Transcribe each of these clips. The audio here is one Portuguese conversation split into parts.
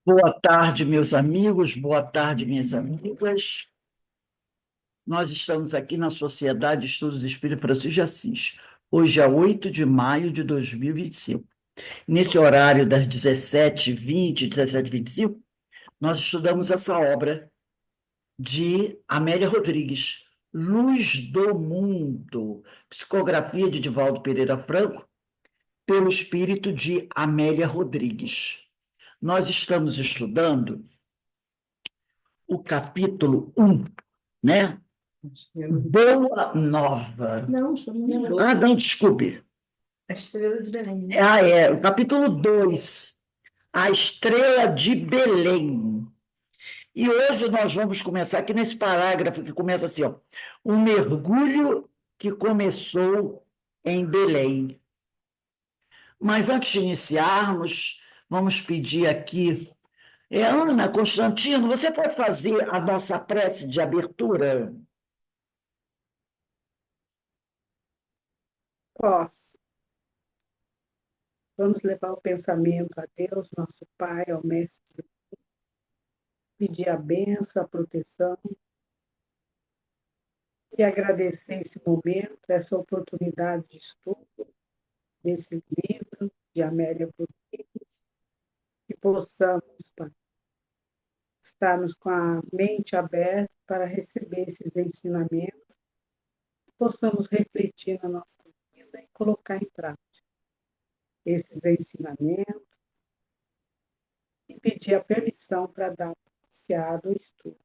Boa tarde, meus amigos, boa tarde, minhas amigas. Nós estamos aqui na Sociedade de Estudos Espírita Francisco de Assis. Hoje é 8 de maio de 2025. Nesse horário das 17h20, 17h25, nós estudamos essa obra de Amélia Rodrigues, Luz do Mundo, psicografia de Divaldo Pereira Franco, pelo espírito de Amélia Rodrigues. Nós estamos estudando o capítulo 1, né? Boa Nova. Não, estamos em Ah, não, desculpe. A Estrela de Belém. O capítulo 2, A Estrela de Belém. E hoje nós vamos começar aqui nesse parágrafo que começa assim, ó, um mergulho que começou em Belém. Mas antes de iniciarmos, vamos pedir aqui, Ana Constantino, você pode fazer a nossa prece de abertura? Posso. Vamos levar o pensamento a Deus, nosso Pai, ao Mestre, pedir a bênção, a proteção e agradecer esse momento, essa oportunidade de estudo desse livro de Amélia Rodrigues, que possamos, Pai, estarmos com a mente aberta para receber esses ensinamentos, possamos refletir na nossa vida e colocar em prática esses ensinamentos e pedir a permissão para dar iniciado o estudo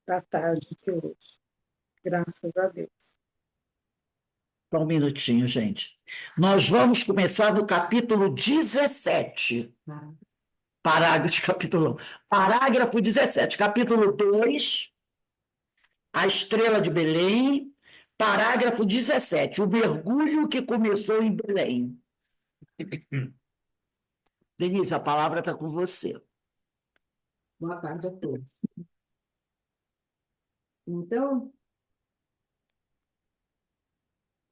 da tarde de hoje. Graças a Deus. Só um minutinho, gente. Nós vamos começar no capítulo 17. Parágrafo, capítulo 1. Parágrafo 17. Capítulo 2, A Estrela de Belém. Parágrafo 17. O mergulho que começou em Belém. Denise, a palavra está com você. Boa tarde a todos. Então,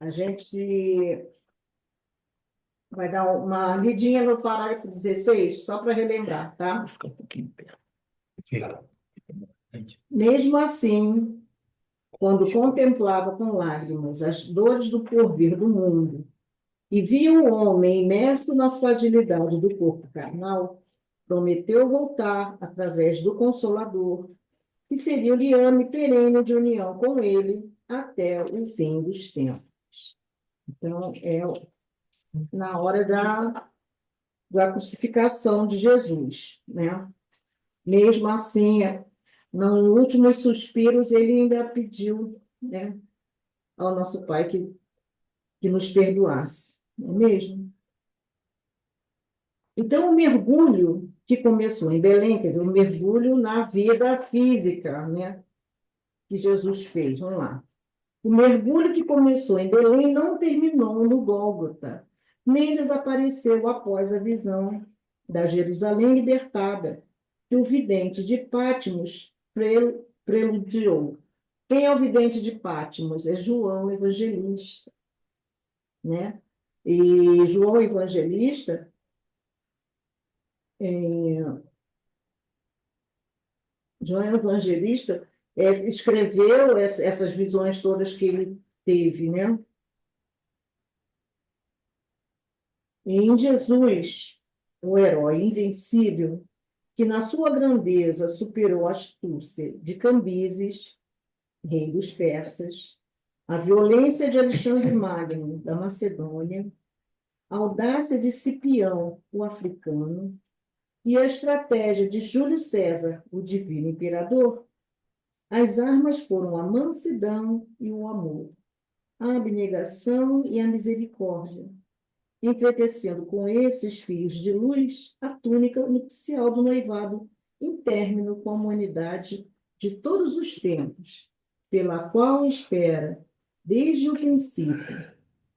a gente vai dar uma lidinha no parágrafo 16, só para relembrar, tá? Vou ficar um pouquinho perto. Mesmo assim, quando contemplava com lágrimas as dores do porvir do mundo e via o homem imerso na fragilidade do corpo carnal, prometeu voltar através do Consolador, que seria o liame perene de união com ele até o fim dos tempos. Então, é na hora da crucificação de Jesus, né? Mesmo assim, nos últimos suspiros, ele ainda pediu, né, ao nosso Pai que nos perdoasse, não é mesmo? Então, o mergulho que começou em Belém, quer dizer, o mergulho na vida física, né, que Jesus fez, vamos lá. O mergulho que começou em Belém não terminou no Gólgota, nem desapareceu após a visão da Jerusalém libertada, que o vidente de Patmos preludiou. Quem é o vidente de Patmos? É João Evangelista, né? E João Evangelista escreveu essas visões todas que ele teve, né? E em Jesus, o herói invencível, que na sua grandeza superou a astúcia de Cambises, rei dos persas, a violência de Alexandre Magno, da Macedônia, a audácia de Cipião, o africano, e a estratégia de Júlio César, o divino imperador, as armas foram a mansidão e o amor, a abnegação e a misericórdia, entretecendo com esses fios de luz a túnica nupcial do noivado em término com a humanidade de todos os tempos, pela qual espera, desde o princípio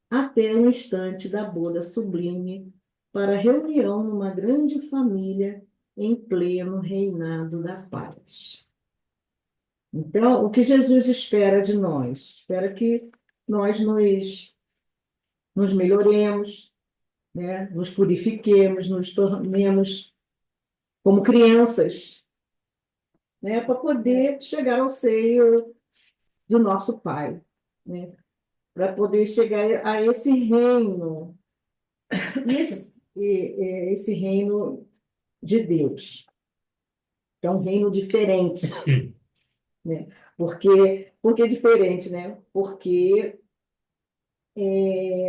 até o instante da boda sublime, para a reunião numa grande família em pleno reinado da paz. Então, o que Jesus espera de nós? Espera que nós nos melhoremos, né? Nos purifiquemos, nos tornemos como crianças, né? Para poder chegar ao seio do nosso Pai, né? Para poder chegar a esse reino, esse reino de Deus, que é um reino diferente, né? Por que diferente, né? Porque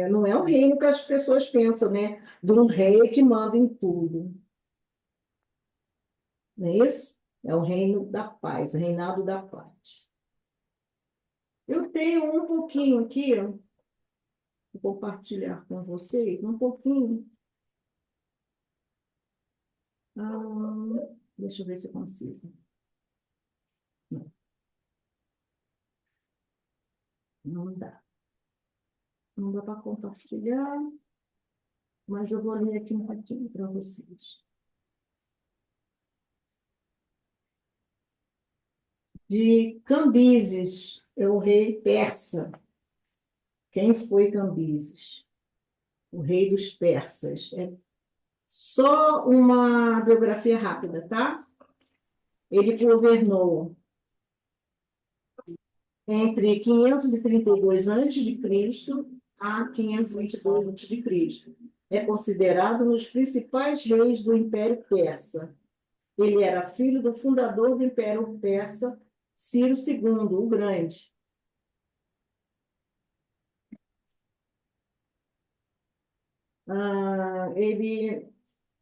não é o reino que as pessoas pensam, né? De um rei que manda em tudo, não é isso? É o reino da paz, o reinado da paz. Eu tenho um pouquinho aqui, ó, vou compartilhar com vocês, um pouquinho. Deixa eu ver se eu consigo. Não, não dá. Não dá para compartilhar, mas eu vou ler aqui um pouquinho para vocês. De Cambises, é o rei persa. Quem foi Cambises? O rei dos persas. É só uma biografia rápida, tá? Ele governou entre 532 a.C. a 522 a.C. É considerado um dos principais reis do Império Persa. Ele era filho do fundador do Império Persa, Ciro II, o Grande. Ele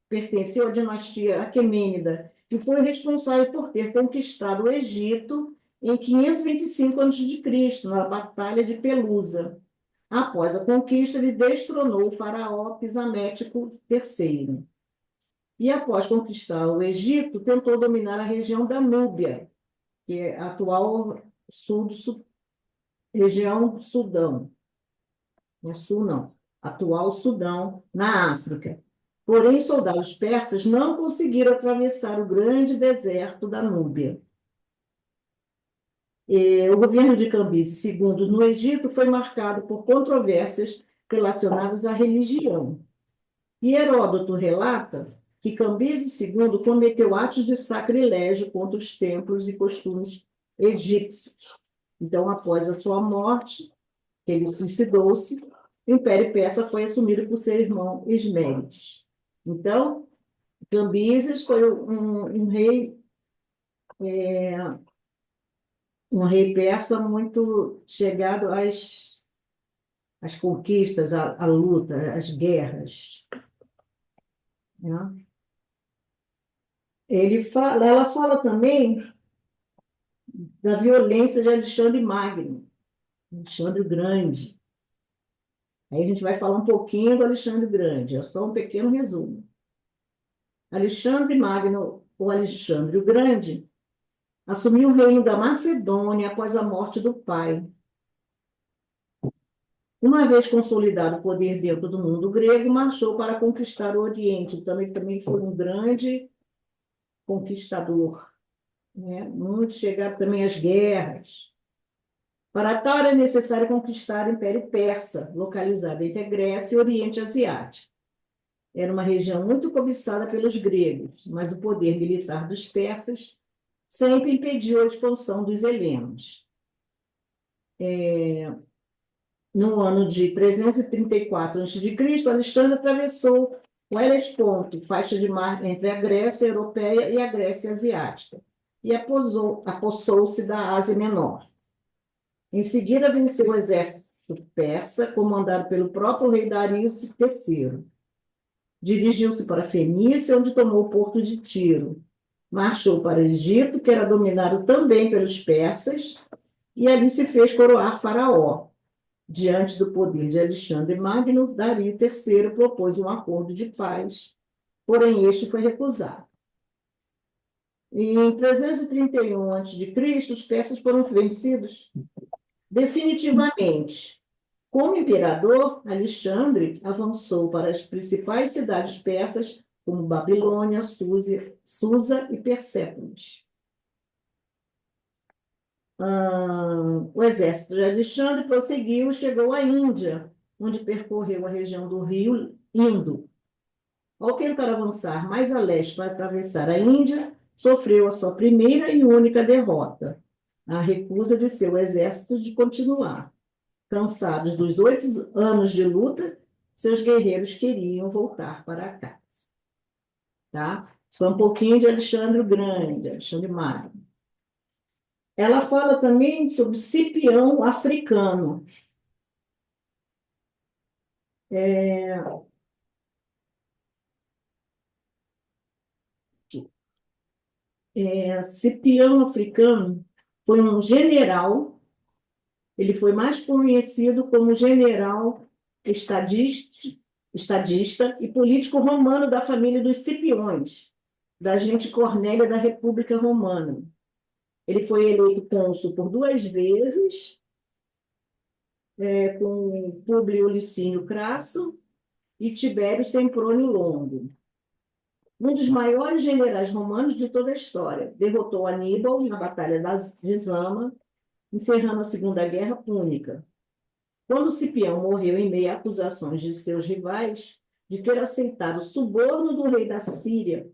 pertenceu à dinastia Aquemênida e foi responsável por ter conquistado o Egito em 525 a.C., na Batalha de Pelusa. Após a conquista, ele destronou o faraó Psamético III. E após conquistar o Egito, tentou dominar a região da Núbia, que é a atual região do Sudão. Não é sul, não. Atual Sudão, na África. Porém, os soldados persas não conseguiram atravessar o grande deserto da Núbia. O governo de Cambises II no Egito foi marcado por controvérsias relacionadas à religião. E Heródoto relata que Cambises II cometeu atos de sacrilégio contra os templos e costumes egípcios. Então, após a sua morte, ele suicidou-se, o Império Persa foi assumido por seu irmão Esmérides. Então, Cambises foi um rei persa muito chegado às conquistas, à luta, às guerras, né? Ela fala também da violência de Alexandre Magno, Alexandre o Grande. Aí a gente vai falar um pouquinho do Alexandre o Grande, é só um pequeno resumo. Alexandre Magno, ou Alexandre o Grande, assumiu o reino da Macedônia após a morte do pai. Uma vez consolidado o poder dentro do mundo grego, marchou para conquistar o Oriente. Então, ele também foi um grande conquistador, né? Muito chegado também às guerras. Para tal, era necessário conquistar o Império Persa, localizado entre a Grécia e o Oriente Asiático. Era uma região muito cobiçada pelos gregos, mas o poder militar dos persas sempre impediu a expansão dos helenos. No ano de 334 a.C., Alexandre atravessou o Helesponto, faixa de mar entre a Grécia europeia e a Grécia asiática, e apossou-se da Ásia Menor. Em seguida, venceu o exército persa, comandado pelo próprio rei Daríus III. Dirigiu-se para a Fenícia, onde tomou o porto de Tiro. Marchou para o Egito, que era dominado também pelos persas, e ali se fez coroar faraó. Diante do poder de Alexandre Magno, Dario III propôs um acordo de paz, porém este foi recusado. Em 331 a.C., os persas foram vencidos definitivamente. Como imperador, Alexandre avançou para as principais cidades persas, como Babilônia, Susa e Persépolis. O exército de Alexandre prosseguiu e chegou à Índia, onde percorreu a região do Rio Indo. Ao tentar avançar mais a leste para atravessar a Índia, sofreu a sua primeira e única derrota, a recusa de seu exército de continuar. Cansados dos 8 anos de luta, seus guerreiros queriam voltar para casa. Tá? Isso foi um pouquinho de Alexandre o Grande, Alexandre Magno. Ela fala também sobre Cipião africano. Cipião africano foi um general, ele foi mais conhecido como general estadista e político romano da família dos Cipiões, da gente Cornélia da República Romana. Ele foi eleito cônsul por 2 vezes, com Públio Licínio Crasso e Tibério Semprônio Longo. Um dos maiores generais romanos de toda a história. Derrotou Aníbal na Batalha de Zama, encerrando a Segunda Guerra Púnica. Quando Cipião morreu em meio a acusações de seus rivais de ter aceitado o suborno do rei da Síria,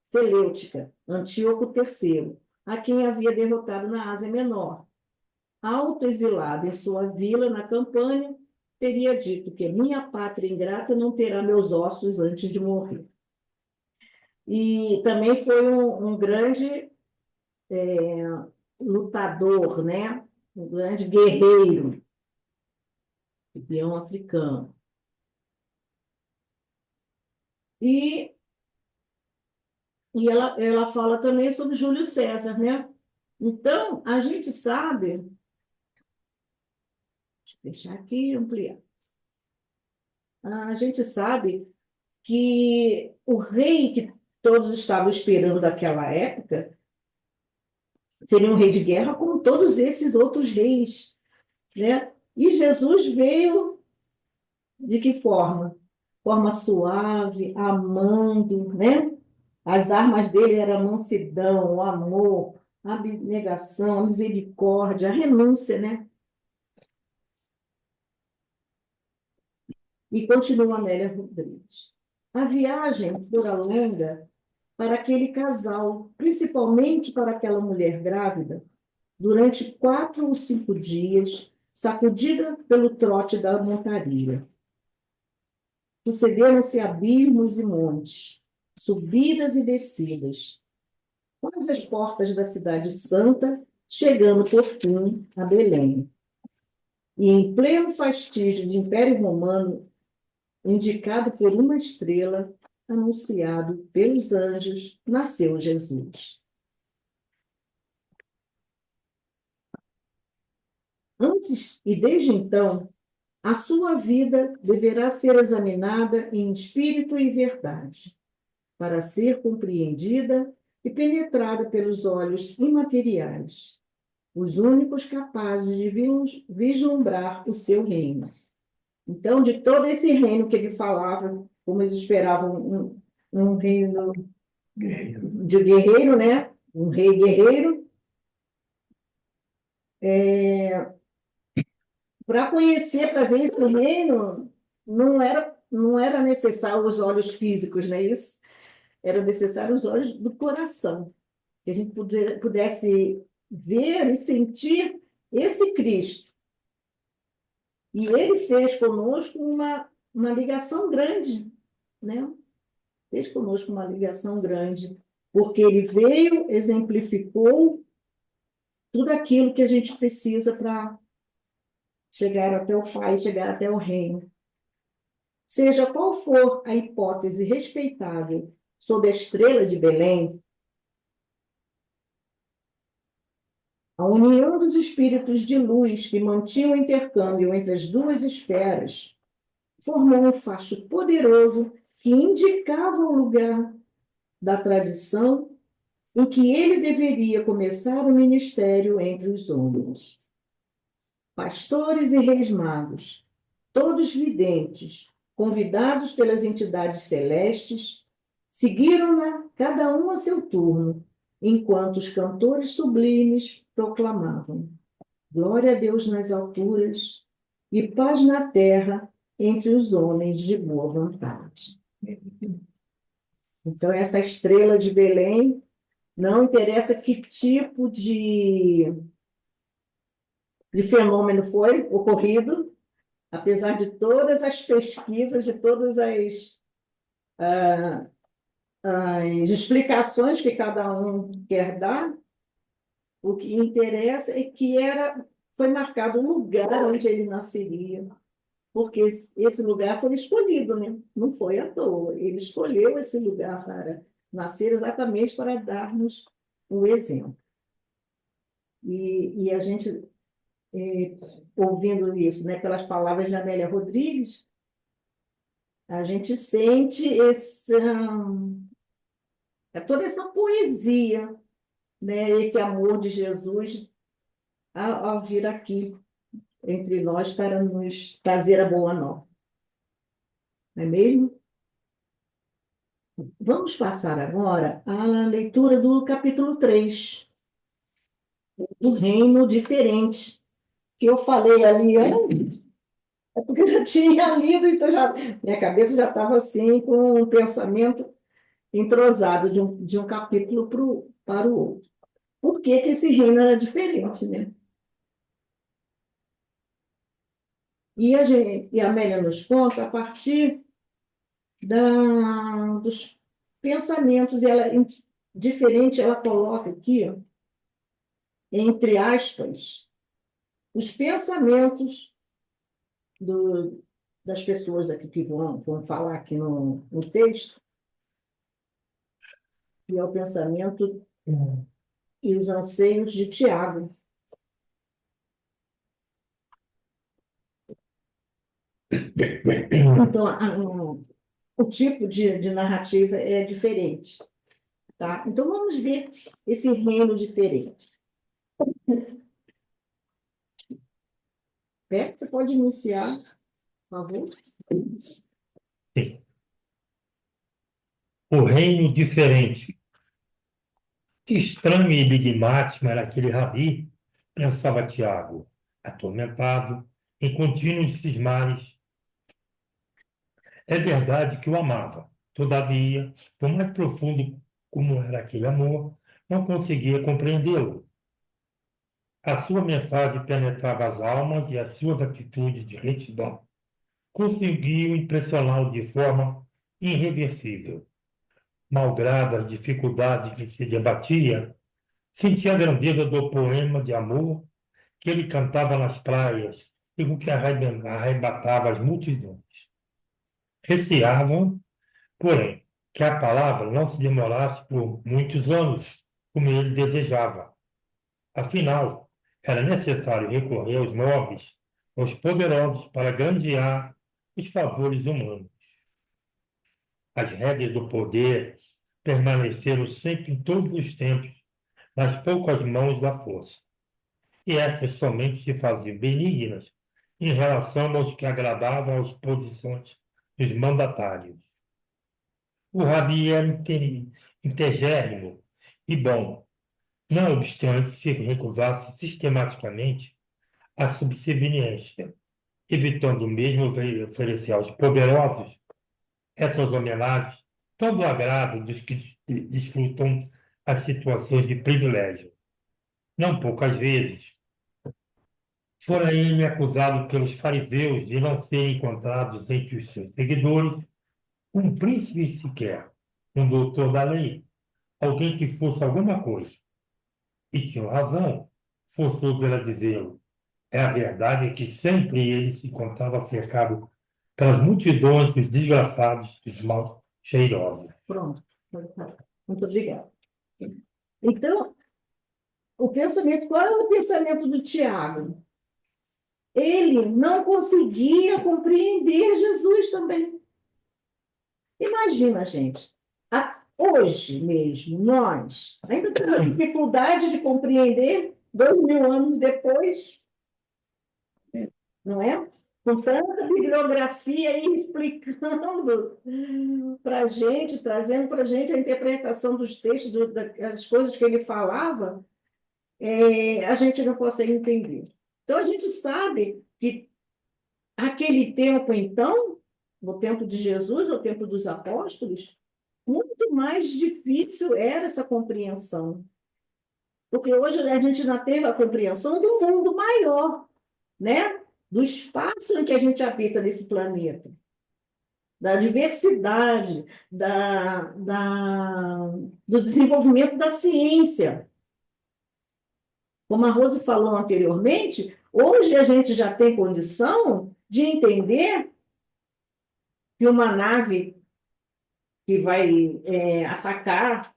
Selêutica, Antíoco III, a quem havia derrotado na Ásia Menor. Autoexilado em sua vila na Campânia, teria dito que minha pátria ingrata não terá meus ossos antes de morrer. E também foi um grande lutador, né? Um grande guerreiro, Cipião africano. E ela fala também sobre Júlio César, né? Então, a gente sabe, deixa eu deixar aqui e ampliar. A gente sabe que o rei que todos estavam esperando daquela época seria um rei de guerra, como todos esses outros reis, né? E Jesus veio de que forma? Forma suave, amando, né? As armas dele eram a mansidão, o amor, a abnegação, a misericórdia, a renúncia, né? E continua Amélia Rodrigues. A viagem fora longa para aquele casal, principalmente para aquela mulher grávida, durante 4 ou 5 dias, sacudida pelo trote da montaria. Sucederam-se abismos e montes, subidas e descidas, quase às portas da cidade santa, chegando por fim a Belém. E em pleno fastígio de Império Romano, indicado por uma estrela, anunciado pelos anjos, nasceu Jesus. Antes e desde então, a sua vida deverá ser examinada em espírito e verdade, para ser compreendida e penetrada pelos olhos imateriais, os únicos capazes de vislumbrar o seu reino. Então, de todo esse reino que ele falava, como eles esperavam um reino de guerreiro, né? Um rei guerreiro. Para conhecer, para ver esse reino, não era necessário os olhos físicos, não é isso? Era necessário os olhos do coração, que a gente pudesse ver e sentir esse Cristo. E ele fez conosco uma ligação grande, né? Fez conosco uma ligação grande, porque ele veio, exemplificou tudo aquilo que a gente precisa para chegar até o Pai, chegar até o reino. Seja qual for a hipótese respeitável sob a estrela de Belém, a união dos espíritos de luz que mantinham o intercâmbio entre as duas esferas formou um facho poderoso que indicava o lugar da tradição em que ele deveria começar o ministério entre os homens. Pastores e reis magos, todos videntes, convidados pelas entidades celestes, seguiram-na cada um a seu turno, enquanto os cantores sublimes proclamavam: glória a Deus nas alturas e paz na terra entre os homens de boa vontade. Então, essa estrela de Belém, não interessa que tipo de fenômeno foi ocorrido, apesar de todas as pesquisas, de todas as explicações que cada um quer dar, o que interessa é que foi marcado um lugar onde ele nasceria, porque esse lugar foi escolhido, né? Não foi à toa. Ele escolheu esse lugar para nascer exatamente para dar-nos o exemplo. E a gente, ouvindo isso, né, pelas palavras de Amélia Rodrigues, a gente sente toda essa poesia, né, esse amor de Jesus ao vir aqui entre nós para nos trazer a boa nova. Não é mesmo? Vamos passar agora à leitura do capítulo 3, do reino diferente, que eu falei ali antes, é porque eu já tinha lido, então minha cabeça já estava assim, com um pensamento entrosado de um capítulo para o outro. Por que que esse reino era diferente, né? E a Amélia nos conta a partir dos pensamentos, e diferente, ela coloca aqui, ó, entre aspas, os pensamentos das pessoas aqui que vão falar aqui no texto, que é o pensamento e os anseios de Tiago. Então, o tipo de narrativa é diferente, tá? Então, vamos ver esse reino diferente. Você pode iniciar, por favor? Sim. O reino diferente. Que estranho e enigmático era aquele rabi, pensava Tiago, atormentado, em contínuos cismares. É verdade que o amava. Todavia, por mais profundo como era aquele amor, não conseguia compreendê-lo. A sua mensagem penetrava as almas e as suas atitudes de retidão conseguiam impressioná-lo de forma irreversível. Malgrado as dificuldades que se debatia, sentia a grandeza do poema de amor que ele cantava nas praias e com que arrebatava as multidões. Receavam, porém, que a palavra não se demorasse por muitos anos, como ele desejava. Afinal, era necessário recorrer aos nobres, aos poderosos, para granjear os favores humanos. As rédeas do poder permaneceram sempre em todos os tempos nas poucas mãos da força, e estas somente se faziam benignas em relação aos que agradavam às posições dos mandatários. O rabi era integérrimo e bom, não obstante se recusasse sistematicamente a subserviência, evitando mesmo oferecer aos poderosos essas homenagens tão do agrado dos que desfrutam as situações de privilégio. Não poucas vezes, fora ele acusado pelos fariseus de não serem encontrados entre os seus seguidores um príncipe sequer, um doutor da lei, alguém que fosse alguma coisa. E tinha razão, forçoso era dizê-lo. É a verdade que sempre ele se encontrava cercado pelas multidões dos desgraçados, dos mal cheirosos. Pronto. Muito obrigada. Então, qual é o pensamento do Tiago? Ele não conseguia compreender Jesus também. Imagina, gente, hoje mesmo, nós ainda temos dificuldade de compreender 2000 anos depois, não é? Com tanta bibliografia aí explicando para a gente, trazendo para a gente a interpretação dos textos, das coisas que ele falava, a gente não consegue entender. Então, a gente sabe que aquele tempo, então, no tempo de Jesus, o tempo dos apóstolos, muito mais difícil era essa compreensão. Porque hoje a gente já teve a compreensão do mundo maior, né? Do espaço em que a gente habita nesse planeta, da diversidade, do desenvolvimento da ciência. Como a Rose falou anteriormente, hoje a gente já tem condição de entender que uma nave que vai atacar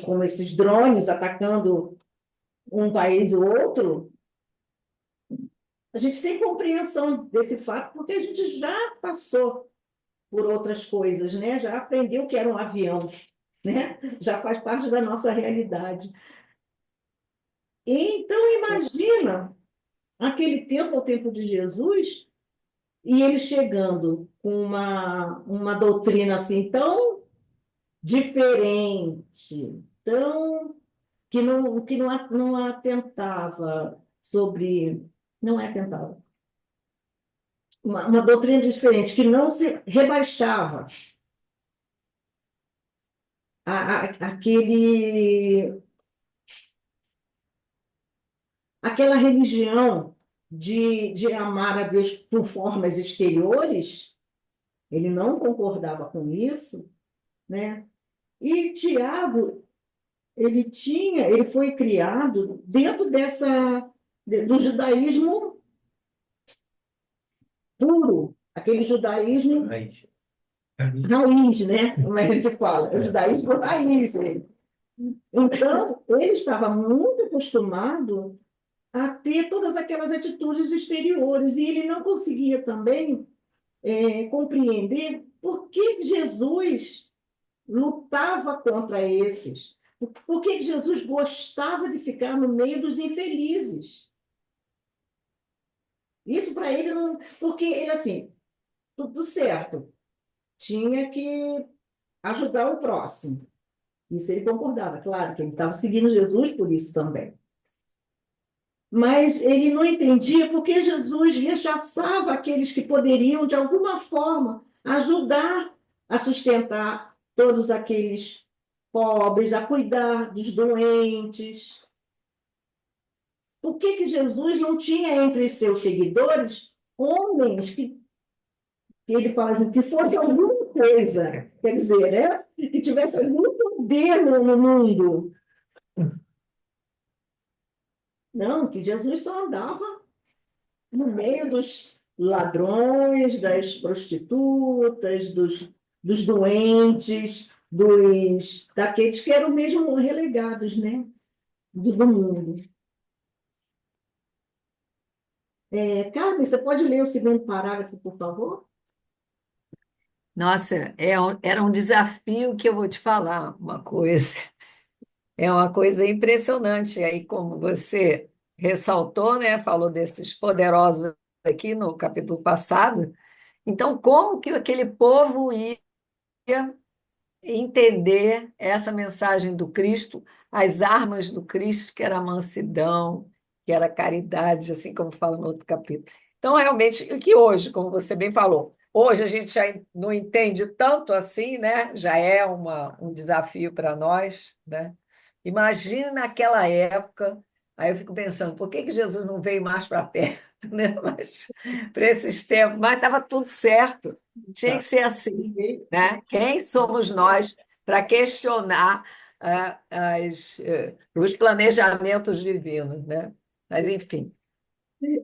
como esses drones atacando um país ou outro, a gente tem compreensão desse fato porque a gente já passou por outras coisas, né? Já aprendeu que era um avião, né? Já faz parte da nossa realidade. Então, imagina aquele tempo, o tempo de Jesus, e ele chegando com uma doutrina assim tão diferente, tão que não atentava sobre, não é atentava, uma doutrina diferente, que não se rebaixava aquele, aquela religião de amar a Deus por formas exteriores, ele não concordava com isso, né? E Tiago, ele foi criado dentro do judaísmo puro, aquele judaísmo Raiz. raiz, né? Como a gente fala, o judaísmo raiz. Então, ele estava muito acostumado a ter todas aquelas atitudes exteriores, e ele não conseguia também compreender por que Jesus lutava contra esses, por que Jesus gostava de ficar no meio dos infelizes. Isso para ele não. Porque ele, assim, tudo certo, tinha que ajudar o próximo. Isso ele concordava, claro, que ele estava seguindo Jesus por isso também. Mas ele não entendia porque Jesus rechaçava aqueles que poderiam, de alguma forma, ajudar a sustentar todos aqueles pobres, a cuidar dos doentes. Por que Jesus não tinha entre seus seguidores homens que ele fala assim, que fosse alguma coisa, quer dizer, né? Que tivesse algum poder no mundo? Não, que Jesus só andava no meio dos ladrões, das prostitutas, dos doentes, daqueles que eram mesmo relegados, né, do mundo. Carmen, você pode ler o segundo parágrafo, por favor? Nossa, era um desafio que eu vou te falar uma coisa. É uma coisa impressionante. Aí, como você ressaltou, né, falou desses poderosos aqui no capítulo passado. Então, como que aquele povo ia entender essa mensagem do Cristo, as armas do Cristo, que era a mansidão, que era a caridade, assim como fala no outro capítulo. Então, realmente, o que hoje, como você bem falou, hoje a gente já não entende tanto assim, né? Já é um desafio para nós, né? Imagine naquela época, aí eu fico pensando, por que Jesus não veio mais para perto, né? Mas para esses tempos, mas estava tudo certo, tinha que ser assim, né? Quem somos nós para questionar os planejamentos divinos, né? Mas, enfim,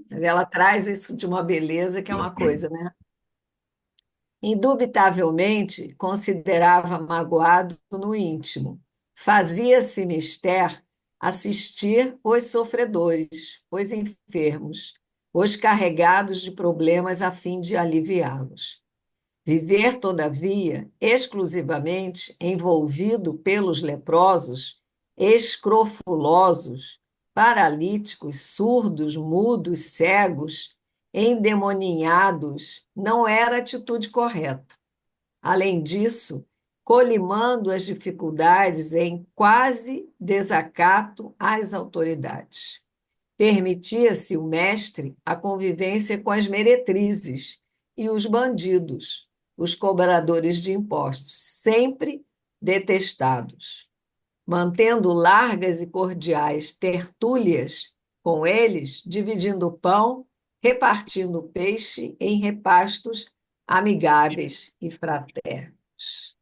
mas ela traz isso de uma beleza que é uma coisa, né? Indubitavelmente, considerava magoado no íntimo. Fazia-se mister assistir os sofredores, os enfermos, os carregados de problemas a fim de aliviá-los. Viver, todavia, exclusivamente envolvido pelos leprosos, escrofulosos, paralíticos, surdos, mudos, cegos, endemoninhados, não era atitude correta. Além disso, colimando as dificuldades em quase desacato às autoridades. Permitia-se o mestre a convivência com as meretrizes e os bandidos, os cobradores de impostos, sempre detestados, mantendo largas e cordiais tertúlias com eles, dividindo o pão, repartindo o peixe em repastos amigáveis e fraternos.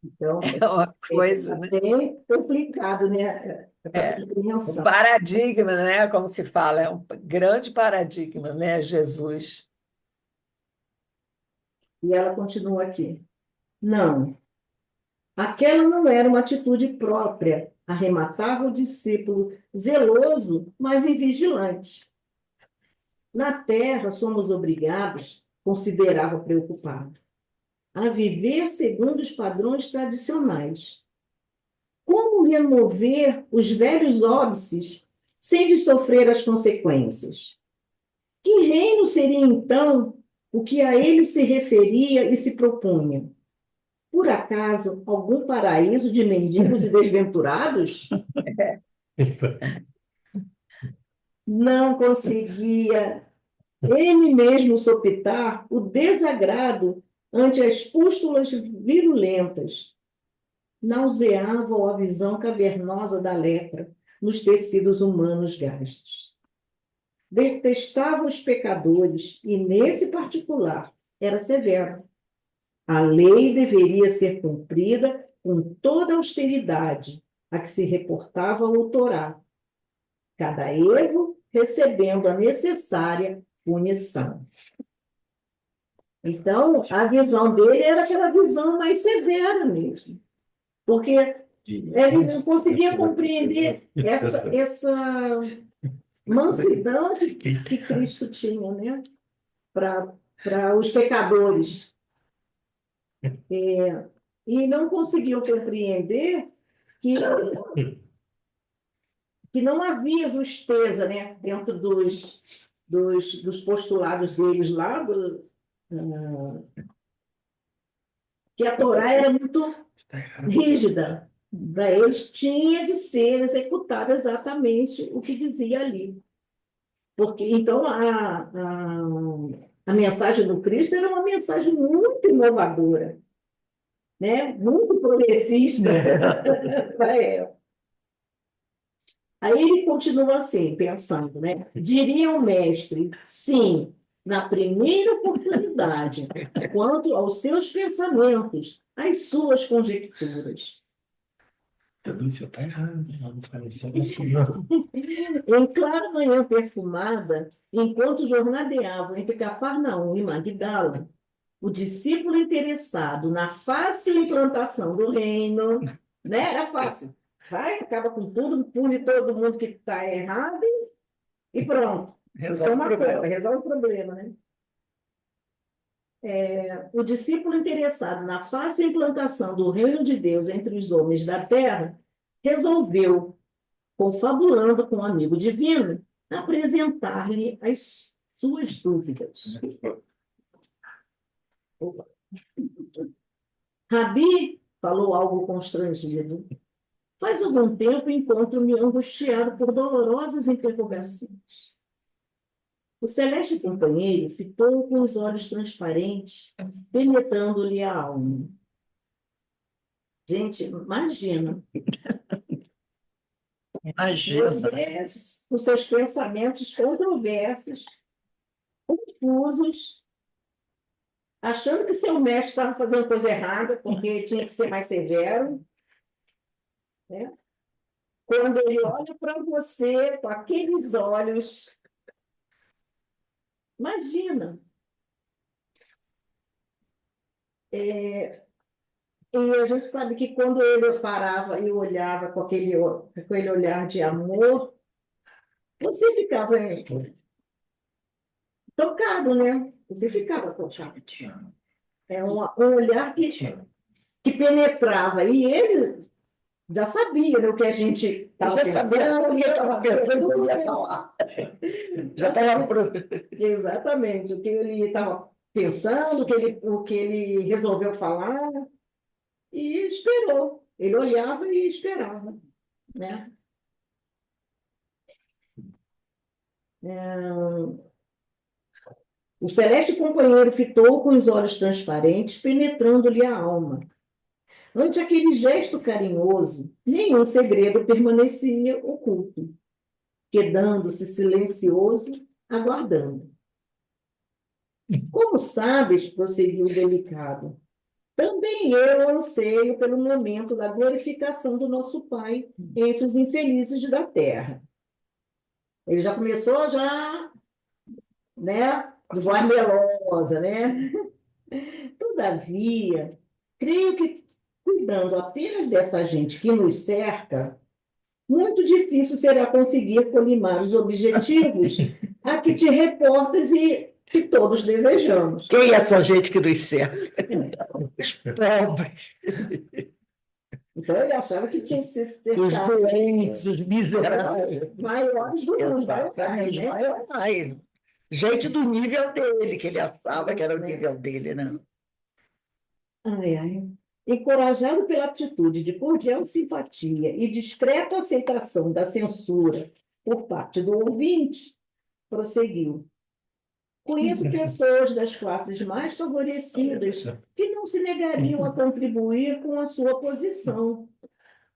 Então, É uma coisa, é né? bem complicado, né? Essa É. Um compreensão. paradigma, né? Como se fala, é um grande paradigma, né? Jesus. E ela continua aqui. Não, aquela não era uma atitude própria, arrematava o discípulo zeloso, mas invigilante. Na terra, somos obrigados, considerava preocupado, a viver segundo os padrões tradicionais. Como remover os velhos óbices sem de sofrer as consequências? Que reino seria, então, o que a ele se referia e se propunha? Por acaso, algum paraíso de mendigos e desventurados? Não conseguia ele mesmo sopitar o desagrado ante as pústulas virulentas. Nauseava-o a visão cavernosa da lepra nos tecidos humanos gastos. Detestava os pecadores e, nesse particular, era severo. A lei deveria ser cumprida com toda a austeridade a que se reportava ao Torá, cada erro recebendo a necessária punição. Então, a visão dele era aquela visão mais severa mesmo, porque ele não conseguia compreender essa mansidão que Cristo tinha, né? Para os pecadores. E não conseguiu compreender que não havia justeza, né, dentro dos postulados deles lá, que a Torá era muito rígida. Para eles tinha de ser executado exatamente o que dizia ali. Porque, então, a mensagem do Cristo era uma mensagem muito inovadora, né? Muito progressista para ela. Aí ele continua assim, pensando, né? Diria o mestre, sim, na primeira oportunidade, quanto aos seus pensamentos, às suas conjecturas. O senhor está errado, não faleceu assim, não. Em clara manhã perfumada, enquanto jornadeavam entre Cafarnaum e Magdala, o discípulo interessado na fácil implantação do reino, né? Era fácil. Vai, acaba com tudo, pune todo mundo que está errado e pronto. Resolve o problema. Resolve o problema, né? O discípulo interessado na fácil implantação do reino de Deus entre os homens da terra resolveu, confabulando com um amigo divino, apresentar-lhe as suas dúvidas. Rabi falou algo constrangido. Faz algum tempo encontro-me angustiado por dolorosas interrogações. O celeste companheiro fitou com os olhos transparentes, penetrando-lhe a alma. Gente, imagina. Imagina. Você, os seus pensamentos controversos, confusos, achando que seu mestre estava fazendo coisa errada, porque tinha que ser mais severo, né? Quando ele olha para você com aqueles olhos, imagina. E a gente sabe que quando ele parava e olhava com aquele olhar de amor, você ficava tocado, né? Você ficava tocado. É um olhar que penetrava. E ele já sabia, né, o que a gente estava Já sabia o que eu estava pensando que eu ia falar. Já estava Exatamente, o que ele estava pensando, o que ele resolveu falar, e esperou. Ele olhava e esperava, né? O celeste companheiro fitou com os olhos transparentes, penetrando-lhe a alma. Ante aquele gesto carinhoso, nenhum segredo permanecia oculto, quedando-se silencioso, aguardando. Como sabes, prosseguiu o delicado, também eu anseio pelo momento da glorificação do nosso Pai entre os infelizes da terra. Ele já começou, né, de voz melosa, né? Todavia, creio que, cuidando apenas dessa gente que nos cerca, muito difícil será conseguir colimar os objetivos a que te reportas e que todos desejamos. Quem é essa gente que nos cerca? Os pobres, Então, ele achava que tinha que ser os cercado doentes, os miseráveis. maiores do mundo, Exatamente, né? maiores. Gente do nível dele, que ele achava que era o nível dele, né? Ai, ai. Encorajado pela atitude de cordial simpatia e discreta aceitação da censura por parte do ouvinte, prosseguiu. Conheço pessoas das classes mais favorecidas que não se negariam a contribuir com a sua posição,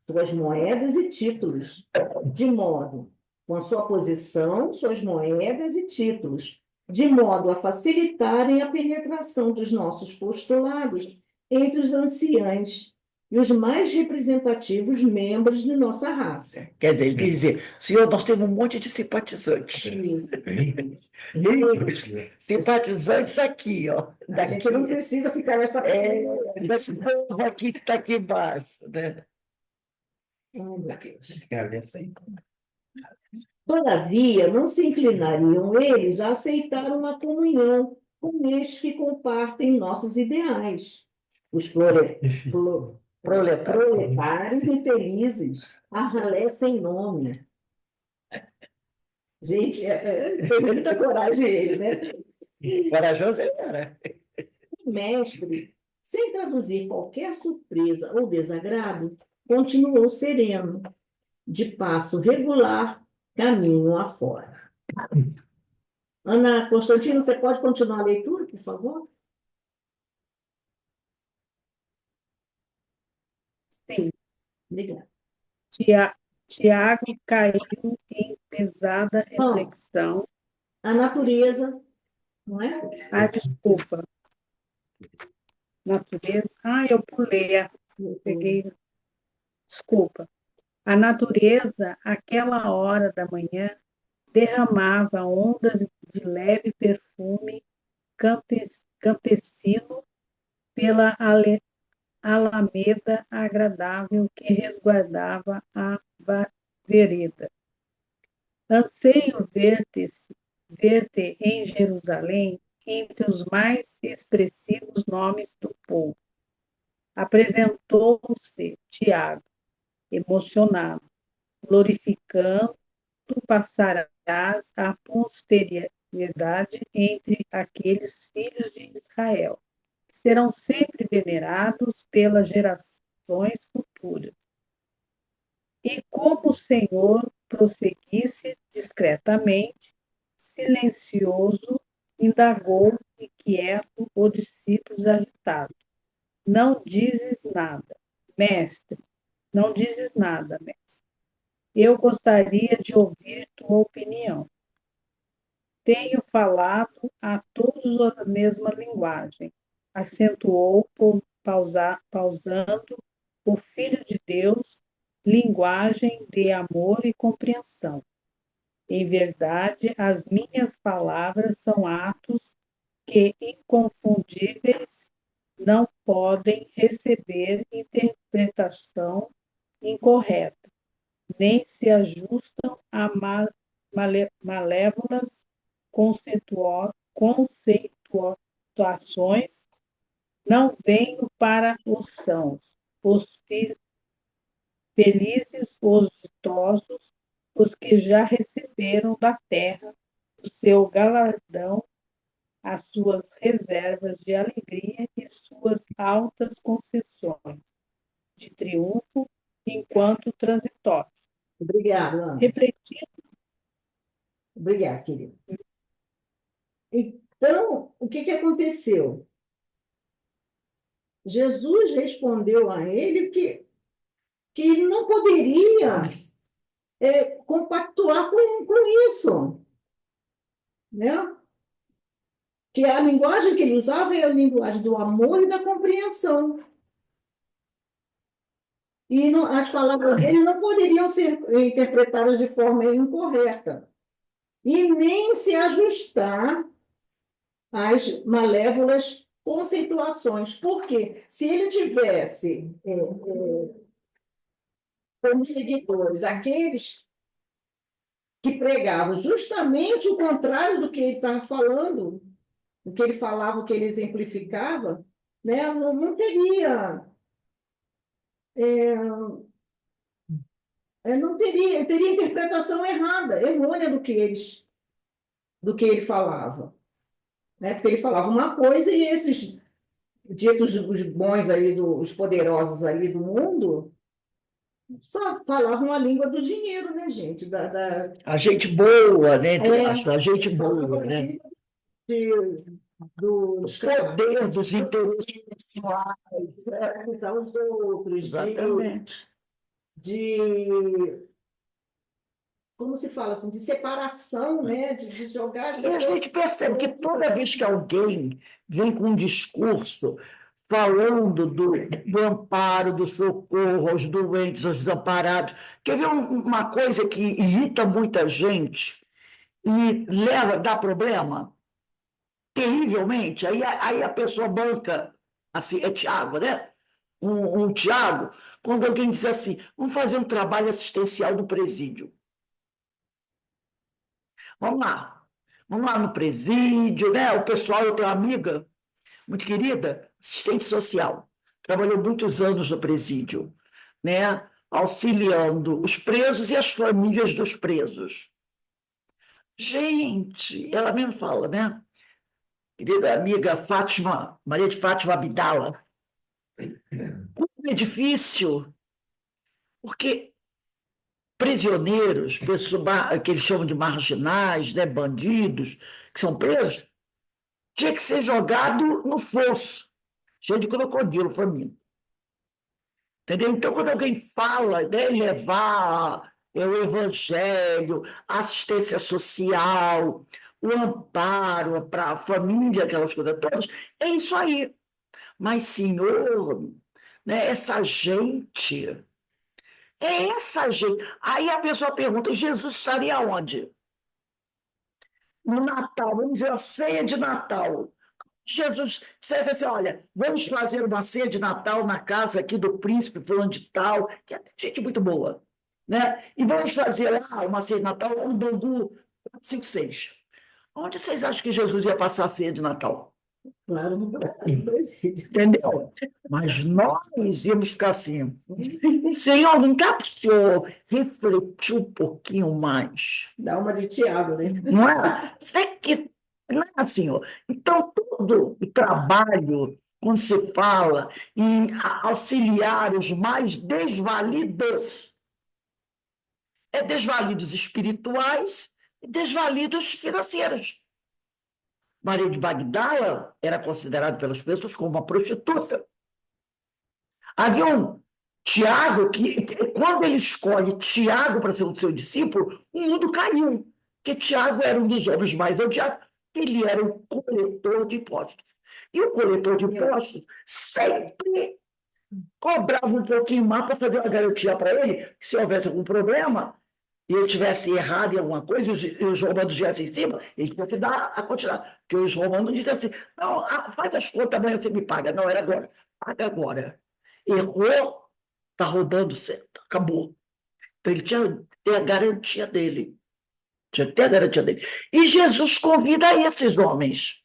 suas moedas e títulos, de modo, com a sua posição, suas moedas e títulos, de modo a facilitarem a penetração dos nossos postulados entre os anciães e os mais representativos membros de nossa raça. Quer dizer, ele quer dizer, senhor, nós temos um monte de simpatizantes. Isso. Ricos, simpatizantes aqui, ó. A gente não precisa ficar nessa... Desse povo aqui que está aqui embaixo, né? Ai, meu Deus. Todavia, não se inclinariam eles a aceitar uma comunhão com estes que compartem nossos ideais. Os proletários infelizes, a ralé sem nome. Gente, tem muita coragem ele, né? Corajoso ele era. O mestre, sem traduzir qualquer surpresa ou desagrado, continuou sereno, de passo regular, caminho afora. Ana Constantino, você pode continuar a leitura, por favor? Sim. Obrigada. Tiago caiu em pesada reflexão. A natureza, não é? Desculpa. Natureza. Eu pulei. Peguei. Desculpa. A natureza, àquela hora da manhã, derramava ondas de leve perfume campesino pela alameda agradável que resguardava a vereda. Anseio ver-te em Jerusalém entre os mais expressivos nomes do povo. Apresentou-se Tiago, emocionado, glorificando, passarás a posteridade entre aqueles filhos de Israel, que serão sempre venerados pelas gerações futuras. E como o Senhor prosseguisse discretamente, silencioso, indagou inquieto o discípulo agitado. Não dizes nada, mestre. Não dizes nada, mestre. Eu gostaria de ouvir tua opinião. Tenho falado a todos a mesma linguagem, acentuou, pausando, o Filho de Deus, linguagem de amor e compreensão. Em verdade, as minhas palavras são atos que, inconfundíveis, não podem receber interpretação incorreta, nem se ajustam a malévolas conceituações. Não venho para os sãos, os felizes, os ditosos, os que já receberam da terra o seu galardão, as suas reservas de alegria e suas altas concessões de triunfo enquanto transitórios. Obrigada, Ana. Refletindo Obrigada, querido. Então, o que aconteceu? Jesus respondeu a ele que ele não poderia compactuar com isso, né? Que a linguagem que ele usava é a linguagem do amor e da compreensão. E as palavras dele não poderiam ser interpretadas de forma incorreta, e nem se ajustar às malévolas conceituações. Porque se ele tivesse como seguidores aqueles que pregavam justamente o contrário do que ele estava falando, o que ele falava, o que ele exemplificava, né, não teria. Não teria interpretação errada, errônea do que ele falava, né? Porque ele falava uma coisa e esses ditos os bons aí, os poderosos ali do mundo, só falavam a língua do dinheiro, né, gente? A gente boa, né? É. A gente boa, né? Dos Poder dos interesses pessoais. realizar os outros, Exatamente. como se fala assim, de separação, né? De jogar. E a gente percebe que toda vez que alguém vem com um discurso falando do amparo, do socorro aos doentes, aos desamparados, quer ver uma coisa que irrita muita gente e dá problema? Terrivelmente. Aí a pessoa banca, assim, é Tiago, né? Um Tiago, quando alguém diz assim, vamos fazer um trabalho assistencial do presídio. Vamos lá no presídio, né? O pessoal, eu tenho uma amiga muito querida, assistente social, trabalhou muitos anos no presídio, né? Auxiliando os presos e as famílias dos presos. Gente, ela mesmo fala, né? Querida amiga Fátima, Maria de Fátima Abdala, como é difícil, porque prisioneiros, pessoas que eles chamam de marginais, né, bandidos, que são presos, tinha que ser jogado no fosso, cheio de crocodilo, faminto. Entendeu? Então, quando alguém fala, né, levar o evangelho, a assistência social, o amparo para a família, aquelas coisas todas, é isso aí. Mas, Senhor, né, essa gente. Aí a pessoa pergunta: Jesus estaria onde? No Natal, vamos dizer, a ceia de Natal. Jesus dissesse assim: olha, vamos fazer uma ceia de Natal na casa aqui do príncipe fulano de tal, que é gente muito boa, né? E vamos fazer lá uma ceia de Natal lá no Bangu 456. Onde vocês acham que Jesus ia passar a ceia de Natal? Claro, no presídio. Entendeu? Mas nós íamos ficar assim. Senhor, não dá para o senhor refletir um pouquinho mais? Dá uma de Tiago, né? Não é? Será que não é, senhor? Então, todo o trabalho, quando se fala em auxiliar os mais desvalidos, é desvalidos espirituais e desvalidos financeiros. Maria de Magdala era considerada pelas pessoas como uma prostituta. Havia um Tiago que, quando ele escolhe Tiago para ser o seu discípulo, o mundo caiu, porque Tiago era um dos homens mais odiados, ele era um coletor de impostos. E o coletor de impostos sempre cobrava um pouquinho mais para fazer uma garantia para ele, que se houvesse algum problema, e ele tivesse errado em alguma coisa, e os romanos viessem em cima, ele tinha que dar a quantidade. Porque os romanos diziam assim: não, faz as contas, amanhã você me paga. Não, era agora. Paga agora. Errou, está roubando certo, acabou. Então ele tinha que ter a garantia dele. Tinha que ter a garantia dele. E Jesus convida esses homens.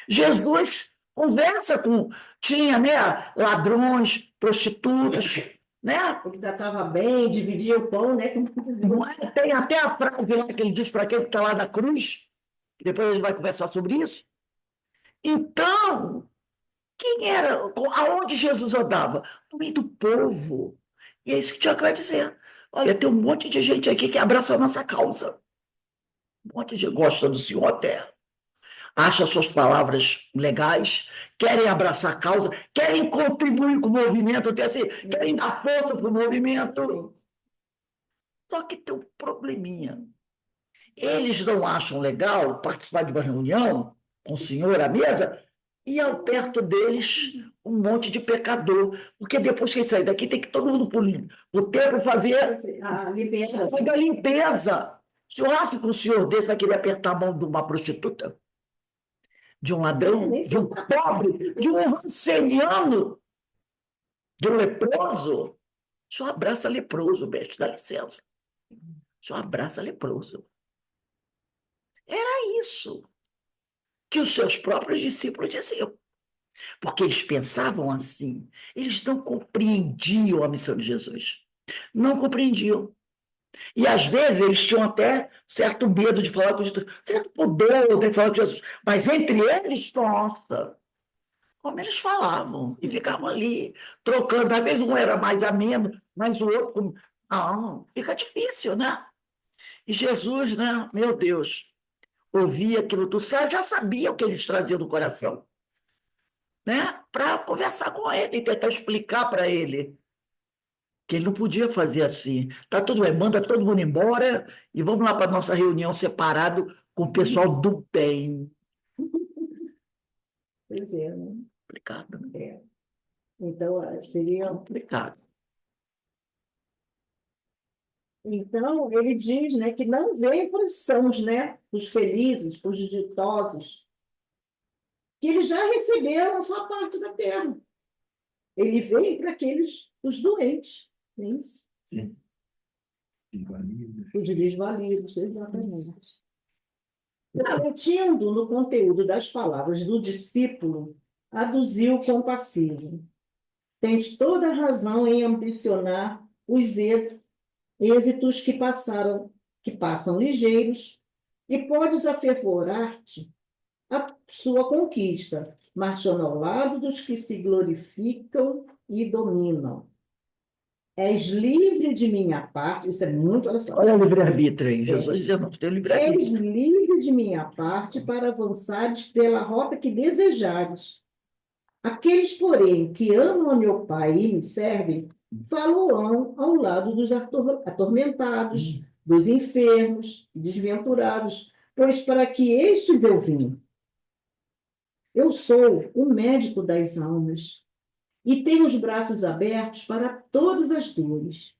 Jesus conversa com. Tinha, né, ladrões, prostitutas, né? Ele tratava bem, dividia o pão, né? Não é? Tem até a frase lá que ele diz para aquele que está lá na cruz, que depois a gente vai conversar sobre isso. Então, quem era? Aonde Jesus andava? No meio do povo. E é isso que o Tiago vai dizer. Olha, tem um monte de gente aqui que abraça a nossa causa. Um monte de gente gosta do senhor até, acha suas palavras legais, querem abraçar a causa, querem contribuir com o movimento, até assim, querem dar força para o movimento. Só que tem um probleminha. Eles não acham legal participar de uma reunião com o senhor à mesa e ao perto deles um monte de pecador. Porque depois que eles saem daqui, tem que todo mundo o tempo fazer A limpeza. a limpeza. O senhor acha que um senhor desse vai querer apertar a mão de uma prostituta? De um ladrão? De um pobre? De um ranceniano? De um leproso? O senhor abraça leproso, mestre, dá licença. O senhor abraça leproso. Era isso que os seus próprios discípulos diziam. Porque eles pensavam assim, eles não compreendiam a missão de Jesus. Não compreendiam. E às vezes eles tinham até certo medo de falar com Jesus, certo poder de falar com Jesus. Mas entre eles, nossa, como eles falavam, e ficavam ali, trocando. Às vezes um era mais ameno, mas o outro. Não, fica difícil, né? E Jesus, né? Meu Deus, ouvia aquilo tudo, já sabia o que eles traziam do coração, né? Para conversar com ele e tentar explicar para ele que ele não podia fazer assim. Tá tudo bem, manda todo mundo embora e vamos lá para a nossa reunião separado com o pessoal do bem. Pois é, né? Complicado, né? É. Então, seria. Complicado. Então, ele diz, né, que não veio para os sãos, né, para os felizes, para os ditosos, que eles já receberam a sua parte da terra. Ele veio para aqueles, os doentes, não é isso? Sim. Os desvalidos, exatamente. Garantindo no conteúdo das palavras do discípulo, aduziu compassivo. Tens toda a razão em ambicionar os êxitos que passam ligeiros, e podes afervorar-te a sua conquista, marchando ao lado dos que se glorificam e dominam. És livre de minha parte, isso é muito, olha só. Olha o livre-arbítrio aí, Jesus dizendo que tem o És livre-arbítrio. livre de minha parte para avançares pela rota que desejares. Aqueles, porém, que amam a meu Pai e me servem, falarão ao lado dos atormentados, dos enfermos e desventurados, pois para que estes eu vim. Eu sou o médico das almas e tenho os braços abertos para todas as dores.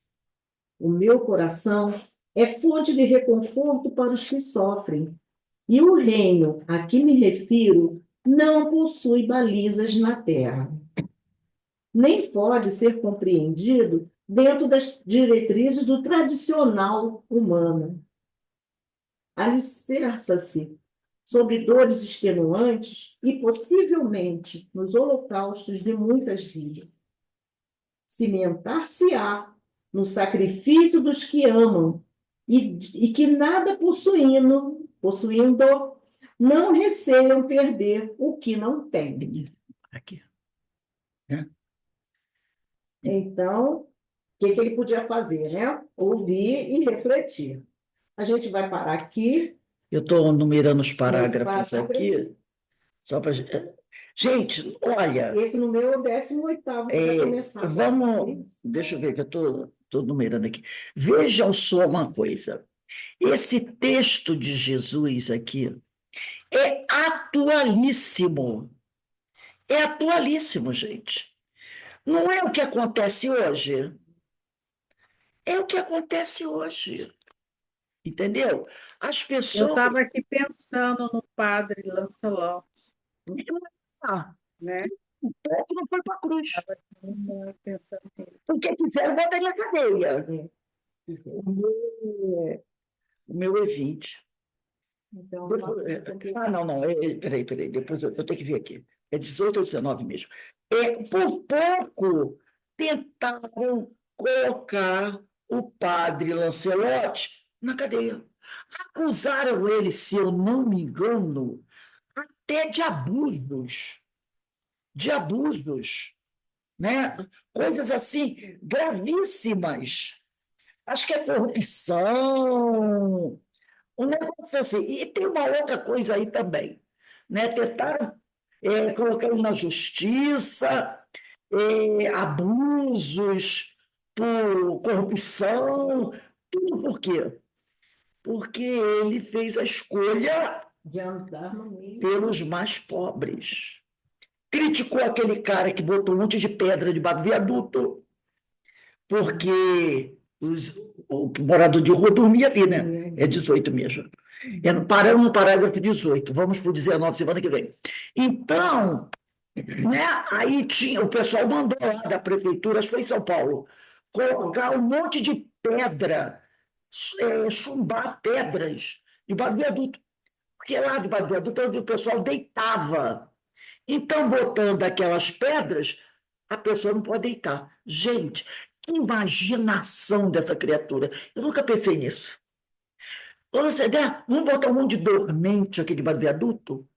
O meu coração é fonte de reconforto para os que sofrem, e o reino a que me refiro não possui balizas na terra. Nem pode ser compreendido dentro das diretrizes do tradicional humano. Alicerça-se sobre dores extenuantes e, possivelmente, nos holocaustos de muitas vidas. Cimentar-se-á no sacrifício dos que amam e que nada possuindo, não receiam perder o que não têm. Aqui. É. Então, o que ele podia fazer, né? Ouvir e refletir. A gente vai parar aqui. Eu estou numerando os parágrafos parágrafo. aqui, só para. Gente, olha, Esse no meu é o 18º que vai começar. vamos. Deixa eu ver que eu estou numerando aqui. Vejam só uma coisa. Esse texto de Jesus aqui é atualíssimo. É atualíssimo, gente. Não é o que acontece hoje. É o que acontece hoje. Entendeu? As Eu pessoas. estava aqui pensando no padre Lancelot, Ah, né? o povo não foi para a cruz. Estava pensando nisso. O que quiseram botar ele na cadeia. O meu é 20. Então, Não. Peraí. Depois eu tenho que ver aqui. É 18 ou 19 mesmo. Por pouco tentaram colocar o padre Lancelotti na cadeia. Acusaram ele, se eu não me engano, até de abusos. De abusos, né? Coisas assim gravíssimas. Acho que é corrupção, Um negócio assim. E tem uma outra coisa aí também, né? Tentaram colocar ele na justiça, abusos por corrupção, tudo por quê? Porque ele fez a escolha De andar no meio. pelos mais pobres. Criticou aquele cara que botou um monte de pedra debaixo do viaduto, porque o morador de rua dormia ali, né? É 18 mesmo. Paramos no parágrafo 18, vamos para o 19 semana que vem. Então, né, aí o pessoal mandou lá da prefeitura, acho que foi em São Paulo, colocar um monte de pedra, chumbar pedras debaixo do viaduto, porque lá debaixo do viaduto é onde o pessoal deitava. Então, botando aquelas pedras, a pessoa não pode deitar. Gente, que imaginação dessa criatura. Eu nunca pensei nisso. Você, né? Vamos botar um monte de dormente aqui debaixo do viaduto? O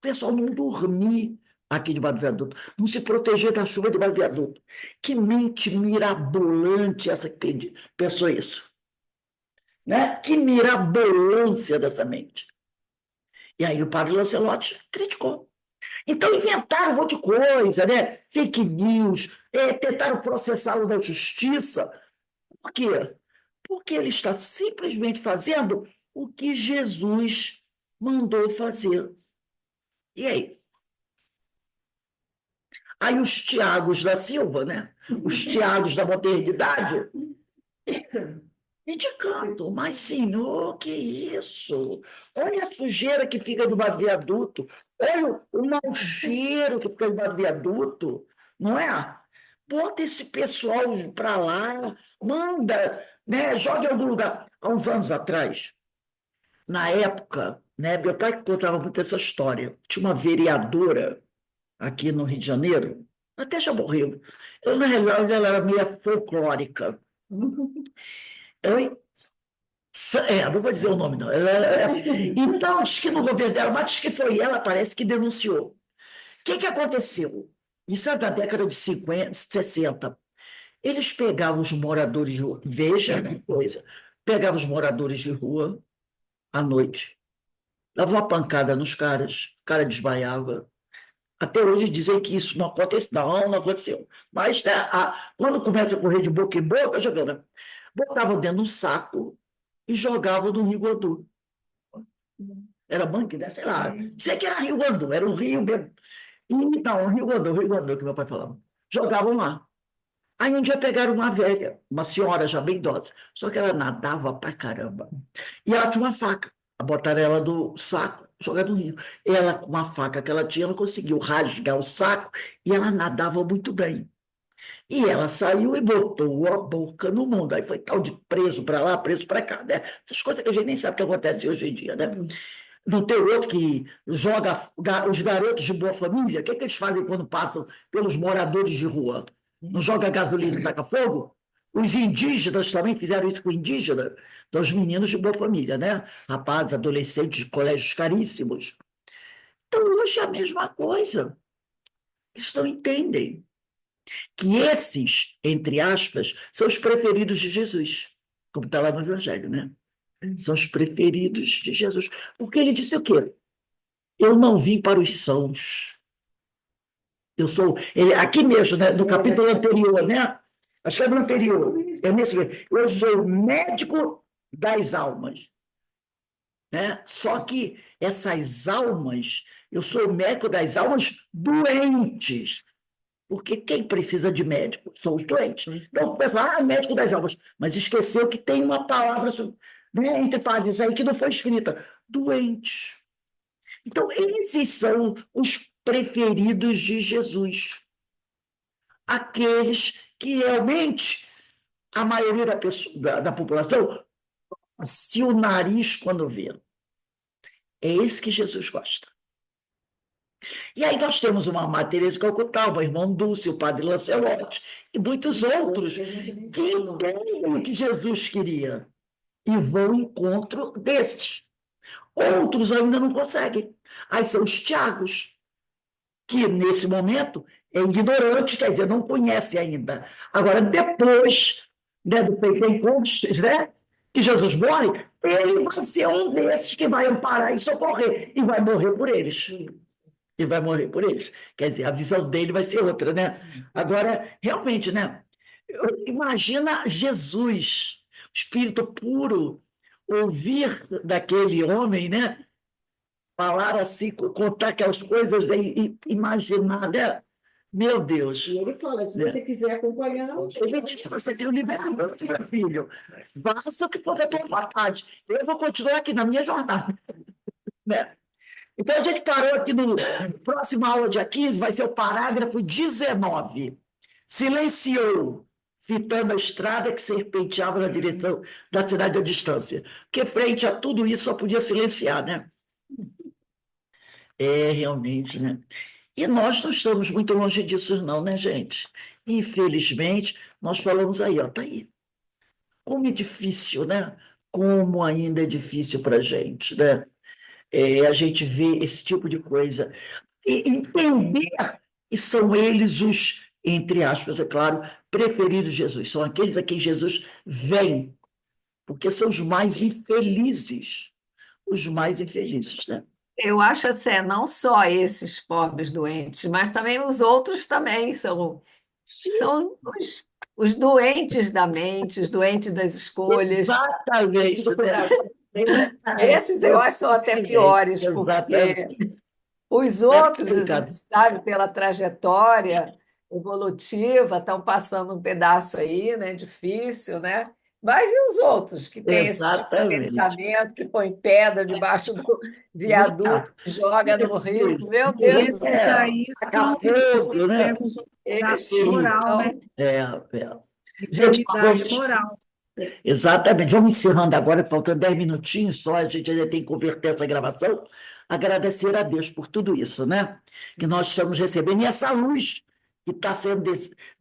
pessoal não dormir aqui debaixo do viaduto, não se proteger da chuva debaixo do viaduto. Que mente mirabolante essa que pensou isso. Né? Que mirabolância dessa mente. E aí o padre Lancelotti criticou. Então, inventaram um monte de coisa, né? Fake news, tentaram processá-lo na justiça. Por quê? Porque ele está simplesmente fazendo o que Jesus mandou fazer. E aí? Aí os Tiagos da Silva, né? Os Tiagos da modernidade, indicando, mas senhor, que isso? Olha a sujeira que fica no viaduto, olha o mau cheiro que fica no viaduto, não é? Bota esse pessoal para lá, manda, né? Joga em algum lugar. Há uns anos atrás, na época, né? Meu pai que contava muito essa história. Tinha uma vereadora aqui no Rio de Janeiro, até já morreu. Eu, na realidade, ela era meio folclórica. Oi? Não vou dizer o nome, não. Então, diz que no governo dela, mas diz que foi ela, parece que denunciou. O que aconteceu? Isso é da década de 50, 60. Eles pegavam os moradores de rua, veja que coisa, pegavam os moradores de rua à noite, davam uma pancada nos caras, o cara desmaiava. Até hoje dizem que isso não aconteceu. Não aconteceu. Mas né, quando começa a correr de boca em boca, já viu, né? Botavam dentro de um saco e jogavam no Rio Guandu. Era mangue, né? Sei lá. Sei que era Rio Guandu, era um rio mesmo. E, não, Rio Guandu, que meu pai falava. Jogavam lá. Aí um dia pegaram uma velha, uma senhora já bem idosa, só que ela nadava pra caramba. E ela tinha uma faca. Botaram ela do saco, jogar no rio. Ela, com uma faca que ela tinha, ela conseguiu rasgar o saco e ela nadava muito bem. E ela saiu e botou a boca no mundo. Aí foi tal de preso para lá, preso para cá, né? Essas coisas que a gente nem sabe o que acontece hoje em dia, né? Não tem outro que joga os garotos de boa família? O que eles fazem quando passam pelos moradores de rua? Não joga gasolina e taca fogo? Os indígenas também fizeram isso com indígena, então os meninos de boa família, né? Rapazes, adolescentes de colégios caríssimos. Então, hoje é a mesma coisa. Eles não entendem que esses, entre aspas, são os preferidos de Jesus, como está lá no Evangelho, né? São os preferidos de Jesus. Porque ele disse o quê? Eu não vim para os sãos. Eu sou. Aqui mesmo, né, no capítulo anterior, né? Acho que é no anterior. É nesse mesmo. Eu sou médico das almas. Né? Só que essas almas, eu sou médico das almas doentes. Porque quem precisa de médico são os doentes. Então, o pessoal, médico das almas. Mas esqueceu que tem uma palavra, né, entre parênteses aí que não foi escrita. Doente. Então, esses são os preferidos de Jesus. Aqueles que realmente a maioria da população se o nariz quando vê. É esse que Jesus gosta. E aí nós temos uma Madre Teresa de Calcutá, o irmão Dulce, o padre Lancelotti e muitos outros que entendem o que Jesus queria e vão ao encontro desses. Outros ainda não conseguem. Aí são os Tiagos, que nesse momento é ignorante, quer dizer, não conhece ainda. Agora, depois, né, do Pentecostes, né, que Jesus morre, ele vai ser um desses que vai amparar e socorrer, e vai morrer por eles. E vai morrer por eles. Quer dizer, a visão dele vai ser outra, né? Agora, realmente, né? Imagina Jesus, o Espírito puro, ouvir daquele homem, né? Falar assim, contar aquelas coisas e imaginar, né? Meu Deus. E ele fala, se né? você quiser acompanhar, Ele diz, você tem o livre-arbítrio, meu filho. Faça o que for da tua vontade. Eu vou continuar aqui na minha jornada. Né? Então, a gente parou aqui no próxima aula, dia 15, vai ser o parágrafo 19. Silenciou, fitando a estrada que serpenteava na direção da cidade à distância. Porque, frente a tudo isso, só podia silenciar, né? Realmente, né? E nós não estamos muito longe disso, não, né, gente? Infelizmente, nós falamos aí, ó, tá aí. Como é difícil, né? Como ainda é difícil para a gente, né? A gente vê esse tipo de coisa. E entender que são eles os, entre aspas, é claro, preferidos de Jesus. São aqueles a quem Jesus vem, porque são os mais infelizes. Os mais infelizes, né? Eu acho assim, não só esses pobres doentes, mas também os outros também Sim, são os doentes da mente, os doentes das escolhas. exatamente. Esses eu acho que são até piores, porque Exatamente. os É outros, a complicado. gente sabe, pela trajetória evolutiva, estão passando um pedaço aí, né? Difícil, né? Mas e os outros que têm esse tipo de Exatamente. pensamento, que põe pedra debaixo do viaduto, que joga no rio? Meu Deus do Esses céu! aí são Acabou, né? temos um Esses moral, né? são. Gente, Enfermidade moral. exatamente. Vamos encerrando agora, faltando 10 minutinhos só, a gente ainda tem que converter essa gravação. Agradecer a Deus por tudo isso, né? Que nós estamos recebendo, e essa luz que está sendo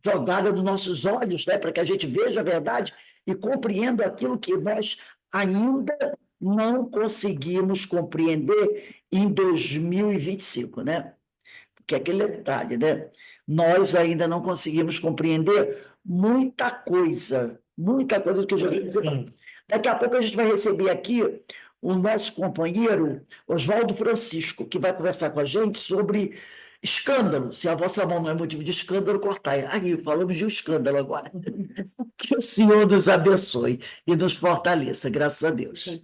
jogada nos nossos olhos, né? Para que a gente veja a verdade e compreenda aquilo que nós ainda não conseguimos compreender em 2025, né? Porque é aquele detalhe, né? Nós ainda não conseguimos compreender muita coisa do que eu já vi dizer. Daqui a pouco a gente vai receber aqui o nosso companheiro Oswaldo Francisco, que vai conversar com a gente sobre escândalo. Se a vossa mão não é motivo de escândalo, cortai. Aí, falamos de um escândalo agora. Que o Senhor nos abençoe e nos fortaleça, graças a Deus.